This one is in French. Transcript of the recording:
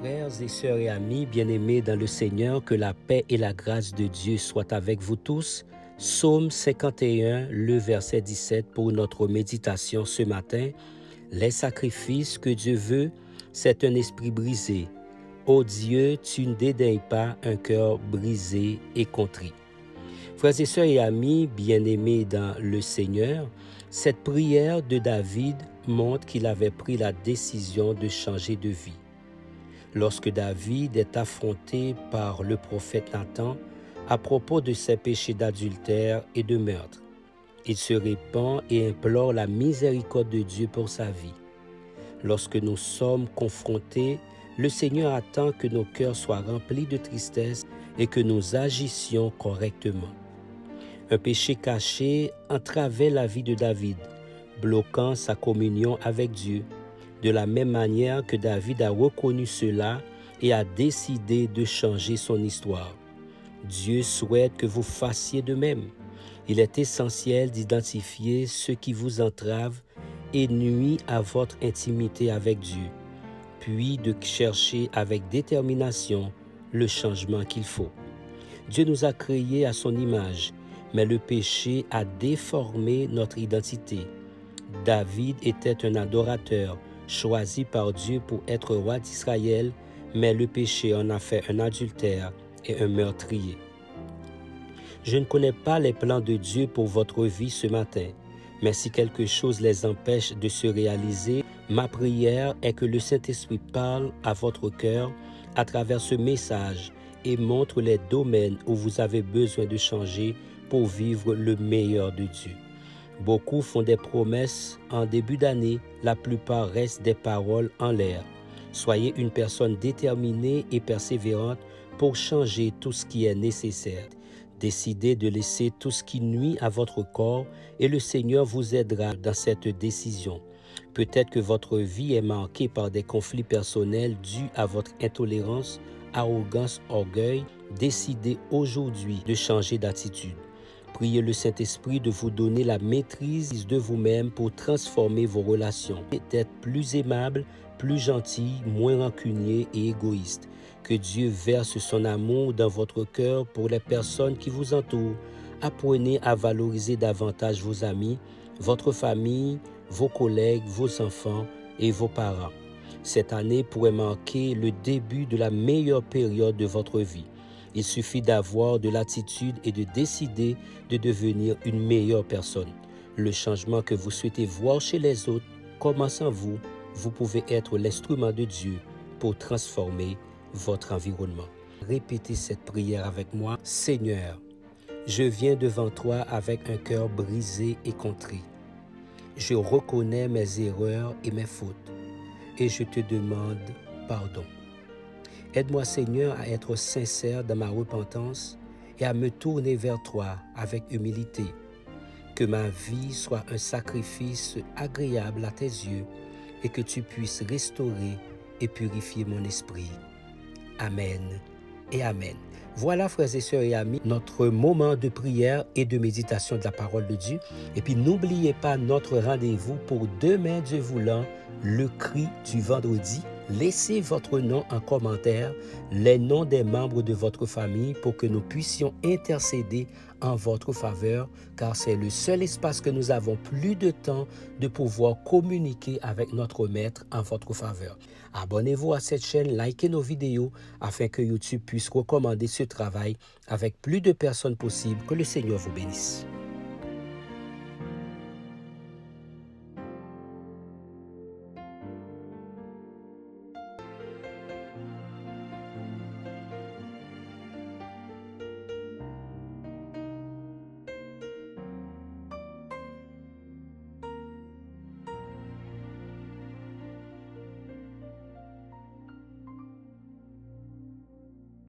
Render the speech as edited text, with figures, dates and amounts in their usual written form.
Frères et sœurs et amis bien-aimés dans le Seigneur, que la paix et la grâce de Dieu soient avec vous tous. Psaume 51, le verset 17 pour notre méditation ce matin. Les sacrifices que Dieu veut, c'est un esprit brisé. Ô Dieu, tu ne dédaignes pas un cœur brisé et contrit. Frères et sœurs et amis bien-aimés dans le Seigneur, cette prière de David montre qu'il avait pris la décision de changer de vie. Lorsque David est affronté par le prophète Nathan à propos de ses péchés d'adultère et de meurtre, il se répand et implore la miséricorde de Dieu pour sa vie. Lorsque nous sommes confrontés, le Seigneur attend que nos cœurs soient remplis de tristesse et que nous agissions correctement. Un péché caché entravait la vie de David, bloquant sa communion avec Dieu, de la même manière que David a reconnu cela et a décidé de changer son histoire. Dieu souhaite que vous fassiez de même. Il est essentiel d'identifier ce qui vous entrave et nuit à votre intimité avec Dieu, puis de chercher avec détermination le changement qu'il faut. Dieu nous a créés à son image, mais le péché a déformé notre identité. David était un adorateur, choisi par Dieu pour être roi d'Israël, mais le péché en a fait un adultère et un meurtrier. Je ne connais pas les plans de Dieu pour votre vie ce matin, mais si quelque chose les empêche de se réaliser, ma prière est que le Saint-Esprit parle à votre cœur à travers ce message et montre les domaines où vous avez besoin de changer pour vivre le meilleur de Dieu. Beaucoup font des promesses en début d'année, la plupart restent des paroles en l'air. Soyez une personne déterminée et persévérante pour changer tout ce qui est nécessaire. Décidez de laisser tout ce qui nuit à votre corps et le Seigneur vous aidera dans cette décision. Peut-être que votre vie est marquée par des conflits personnels dus à votre intolérance, arrogance, orgueil. Décidez aujourd'hui de changer d'attitude. Priez le Saint-Esprit de vous donner la maîtrise de vous-même pour transformer vos relations, d'être plus aimable, plus gentil, moins rancunier et égoïste. Que Dieu verse son amour dans votre cœur pour les personnes qui vous entourent. Apprenez à valoriser davantage vos amis, votre famille, vos collègues, vos enfants et vos parents. Cette année pourrait marquer le début de la meilleure période de votre vie. Il suffit d'avoir de l'attitude et de décider de devenir une meilleure personne. Le changement que vous souhaitez voir chez les autres commence en vous. Vous pouvez être l'instrument de Dieu pour transformer votre environnement. Répétez cette prière avec moi. Seigneur, je viens devant toi avec un cœur brisé et contrit. Je reconnais mes erreurs et mes fautes et je te demande pardon. Aide-moi, Seigneur, à être sincère dans ma repentance et à me tourner vers toi avec humilité. Que ma vie soit un sacrifice agréable à tes yeux et que tu puisses restaurer et purifier mon esprit. Amen et Amen. Voilà, frères et sœurs et amis, notre moment de prière et de méditation de la parole de Dieu. Et puis, n'oubliez pas notre rendez-vous pour demain, Dieu voulant, le cri du vendredi. Laissez votre nom en commentaire, les noms des membres de votre famille pour que nous puissions intercéder en votre faveur, car c'est le seul espace que nous avons plus de temps de pouvoir communiquer avec notre Maître en votre faveur. Abonnez-vous à cette chaîne, likez nos vidéos afin que YouTube puisse recommander ce travail avec plus de personnes possibles. Que le Seigneur vous bénisse.